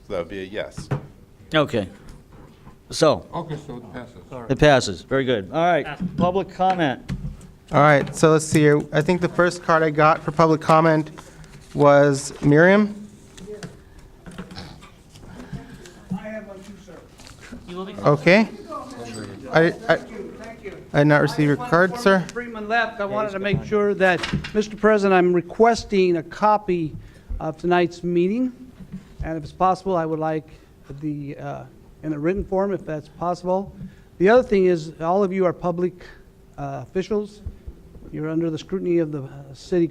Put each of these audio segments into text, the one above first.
So that would be a yes. Okay. So, Okay, so it passes. it passes. Very good. All right, public comment. All right, so let's see here. I think the first card I got for public comment was Miriam. I have one too, sir. Okay. I did not receive your card, sir. Freeman left. I wanted to make sure that, Mr. President, I'm requesting a copy of tonight's meeting. And if it's possible, I would like the, in a written form, if that's possible. The other thing is, all of you are public officials. You're under the scrutiny of the city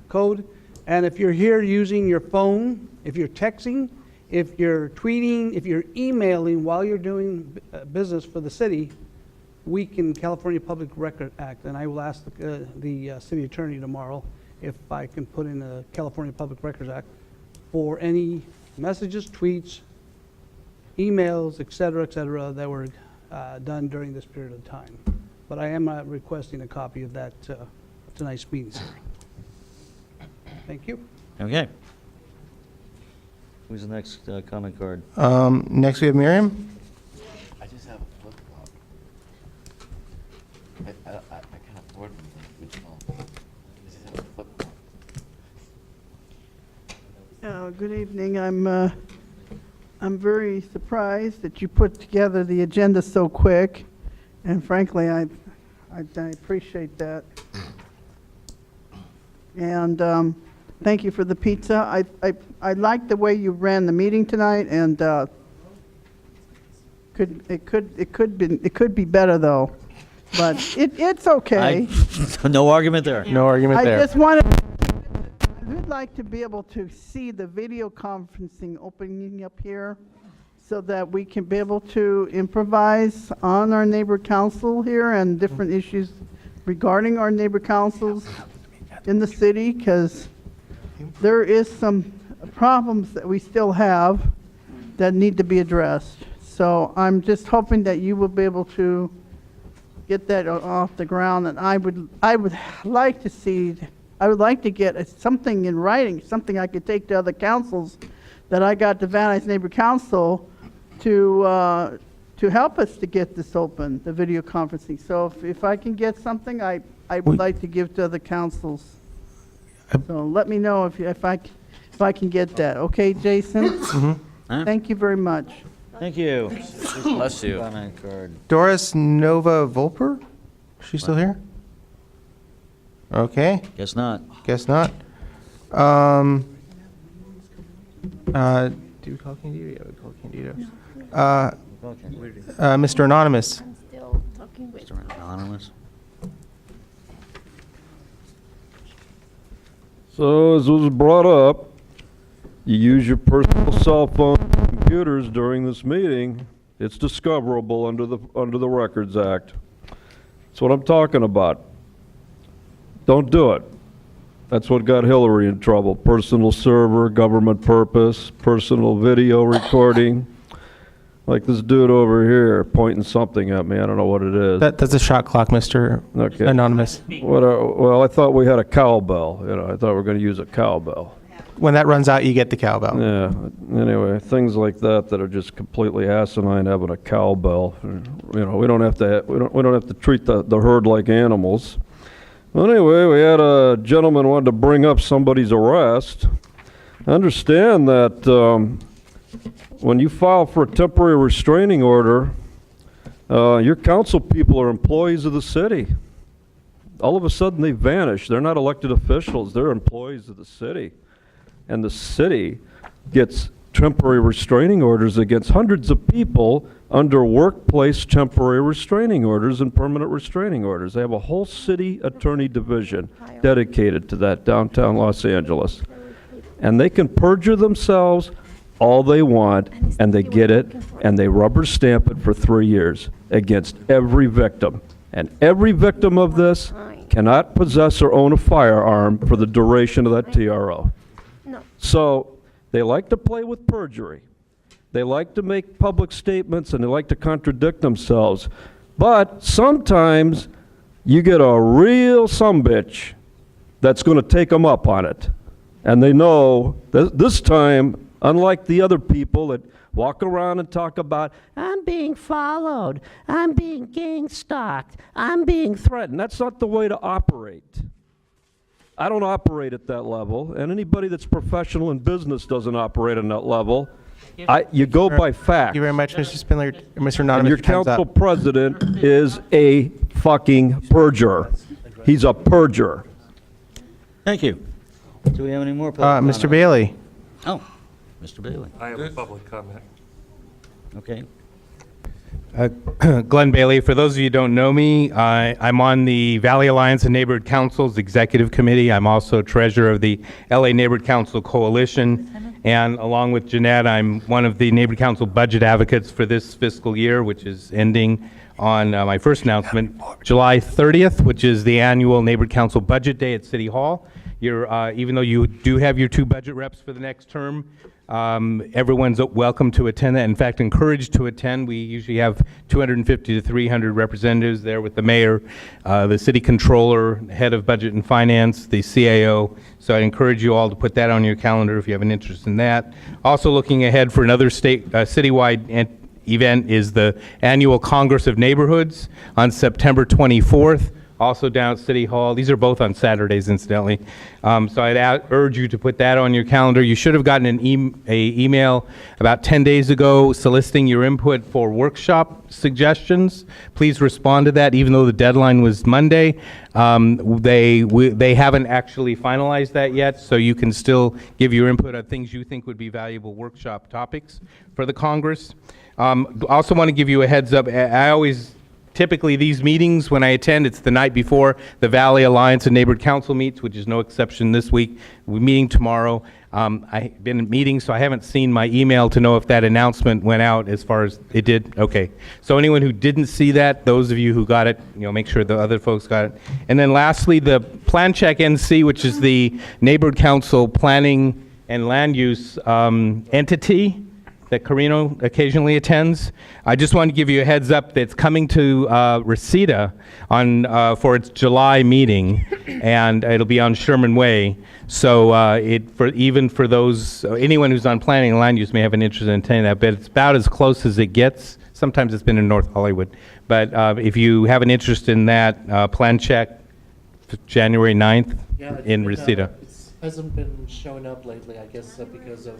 code. And if you're here using your phone, if you're texting, if you're tweeting, if you're emailing while you're doing business for the city, weak in California Public Record Act, and I will ask the city attorney tomorrow if I can put in the California Public Records Act for any messages, tweets, emails, et cetera, that were done during this period of time. But I am requesting a copy of that tonight's meeting, sir. Thank you. Okay. Who's the next comment card? Next we have Miriam. I just have a flip-flop. I kind of bored with which one. I just have a flip-flop. Good evening. I'm very surprised that you put together the agenda so quick, and frankly, I appreciate that. And thank you for the pizza. I like the way you ran the meeting tonight, and it could be better though, but it's okay. No argument there. No argument I there. just wanted. I would like to be able to see the video conferencing opening up here so that we can be able to improvise on our neighbor council here and different issues regarding our neighbor councils in the city, because there is some problems that we still have that need to be addressed. So I'm just hoping that you will be able to get that off the ground, and I would like to see, I would like to get something in writing, something I could take to other councils, that I got the Van Nuys Neighbor Council to help us to get this open, the video conferencing. So if I can get something, I would like to give to other councils. So let me know if I can get that. Okay, Jason? Thank you very much. Thank you. Bless you. Comment card. Doris Nova Volper? Is she still here? Okay, Guess not. guess not. Do we call Candido? Yeah, we call Candido. Mr. Anonymous. I'm still talking with. Mr. Anonymous. So, as was brought up, you use your personal cell phone and computers during this meeting, it's discoverable under the Records Act. That's what I'm talking about. Don't do it. That's what got Hillary in trouble. Personal server, government purpose, personal video recording. Like this dude over here pointing something at me. I don't know what it is. That's a shot clock, Mr. Okay. Anonymous. Well, I thought we had a cowbell. I thought we were going to use a cowbell. When that runs out, you get the cowbell. Yeah. Anyway, things like that are just completely asinine. Having a cowbell. We don't have to treat the herd like animals. Anyway, we had a gentleman wanted to bring up somebody's arrest. Understand that when you file for a temporary restraining order, your council people are employees of the city. All of a sudden they vanish. They're not elected officials. They're employees of the city. And the city gets temporary restraining orders against hundreds of people under workplace temporary restraining orders and permanent restraining orders. They have a whole city attorney division dedicated to that, downtown Los Angeles. And they can perjure themselves all they want, and they get it, and they rubber stamp it for 3 years against every victim. And every victim of this cannot possess or own a firearm for the duration of that TRO. No. So they like to play with perjury. They like to make public statements, and they like to contradict themselves. But sometimes you get a real sumbitch that's going to take them up on it. And they know that this time Unlike the other people that walk around and talk about, I'm being followed, I'm being gang stalked, I'm being threatened. That's not the way to operate. I don't operate at that level, and anybody that's professional in business doesn't operate on that level. You go by Thank fact. you very much, Mr. Spindler. Mr. And Anonymous, your your time's council up. president is a fucking perjurer. He's a perjurer. Thank you. Do we have any more public Mr. comment? Bailey. Oh, Mr. Bailey. I have a public comment. Okay. Glenn Bailey. For those of you who don't know me, I'm on the Valley Alliance of Neighborhood Councils Executive Committee. I'm also treasurer of the LA Neighborhood Council Coalition. And along with Jeanette, I'm one of the Neighborhood Council budget advocates for this fiscal year, which is ending on my first announcement, July 30th, which is the annual Neighborhood Council Budget Day at City Hall. Even though you do have your 2 budget reps for the next term, everyone's welcome to attend that. In fact, encouraged to attend. We usually have 250 to 300 representatives there with the mayor, the city controller, head of budget and finance, the CAO. So I encourage you all to put that on your calendar if you have an interest in that. Also looking ahead for another citywide event is the annual Congress of Neighborhoods on September 24th. Also down at City Hall. These are both on Saturdays, incidentally. So I'd urge you to put that on your calendar. You should have gotten an email about 10 days ago soliciting your input for workshop suggestions. Please respond to that, even though the deadline was Monday. They haven't actually finalized that yet, so you can still give your input on things you think would be valuable workshop topics for the Congress. Also want to give you a heads up. Typically, these meetings, when I attend, it's the night before the Valley Alliance and Neighborhood Council meets, which is no exception this week. We're meeting tomorrow. I've been in meetings, so I haven't seen my email to know if that announcement went out as far as it did. Okay. So anyone who didn't see that, those of you who got it, make sure the other folks got it. And then lastly, the Plan Check NC, which is the Neighborhood Council Planning and Land Use entity that Carino occasionally attends. I just wanted to give you a heads up that it's coming to Reseda for its July meeting, and it'll be on Sherman Way. So even for anyone who's on planning and land use may have an interest in attending that, but it's about as close as it gets. Sometimes it's been in North Hollywood. But if you have an interest in that, Plan Check, January 9th in Reseda. It hasn't been showing up lately, I guess, because of...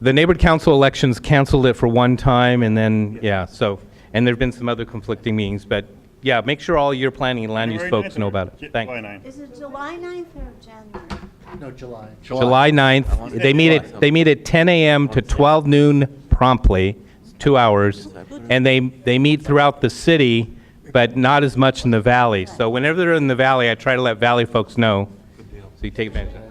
The neighborhood council elections canceled it for one time, and then, and there've been some other conflicting meetings, but yeah, make sure all your planning and land use folks know about it. Thanks. Is it July 9th or January? No, July. July 9th, they meet at 10 a.m. to 12 noon promptly, 2 hours, and they meet throughout the city, but not as much in the valley. So whenever they're in the valley, I try to let valley folks know, so you take advantage of that.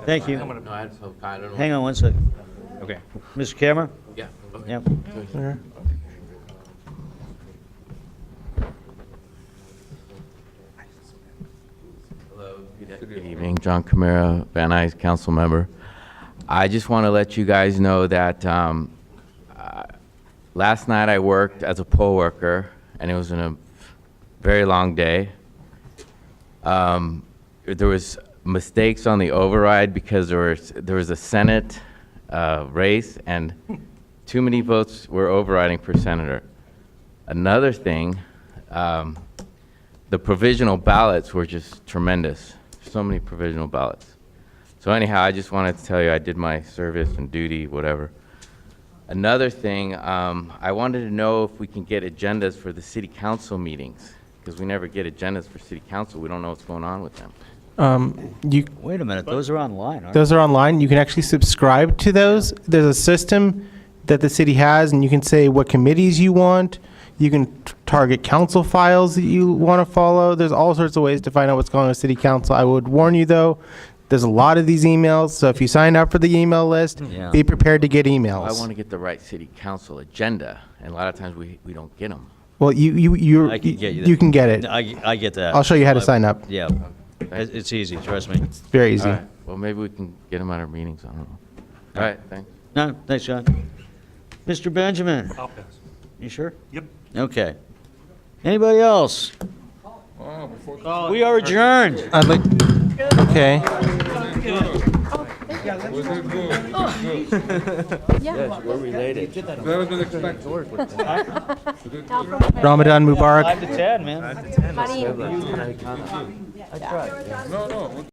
Thank you. No, I don't know. Hang on one second. Okay. Mr. Camera? Yeah. Yep. Hello, good evening. John Camara, Van Nuys council member. I just want to let you guys know that last night I worked as a poll worker, and it was a very long day. There was mistakes on the override because there was a Senate race, and too many votes were overriding for senator. Another thing, the provisional ballots were just tremendous. So many provisional ballots. So anyhow, I just wanted to tell you I did my service and duty, whatever. Another thing, I wanted to know if we can get agendas for the city council meetings, because we never get agendas for city council. We don't know what's going on with them. Wait a minute, those are online, aren't Those are online. You can actually subscribe to those. There's a system that the city has, and you can say what committees you want. You can target council files that you want to follow. There's all sorts of ways to find out what's going on with city council. I would warn you, though, there's a lot of these emails, so if you sign up for the email list, Yeah. be prepared to get emails. I want to get the right city council agenda, and a lot of times we don't get them. Well, you I can get you that. you can get it. I get that. I'll show you how to sign up. Yeah, it's easy, trust me. It's very easy. All right. Well, maybe we can get them at our meetings. I don't know. All right, thanks. No, thanks, John. Mr. Benjamin, I'll pass. you sure? Yep. Okay. Anybody else? We are adjourned. I'd like. Okay. We're related. Ramadan Mubarak. 5 to 10, man. Buddy. I tried.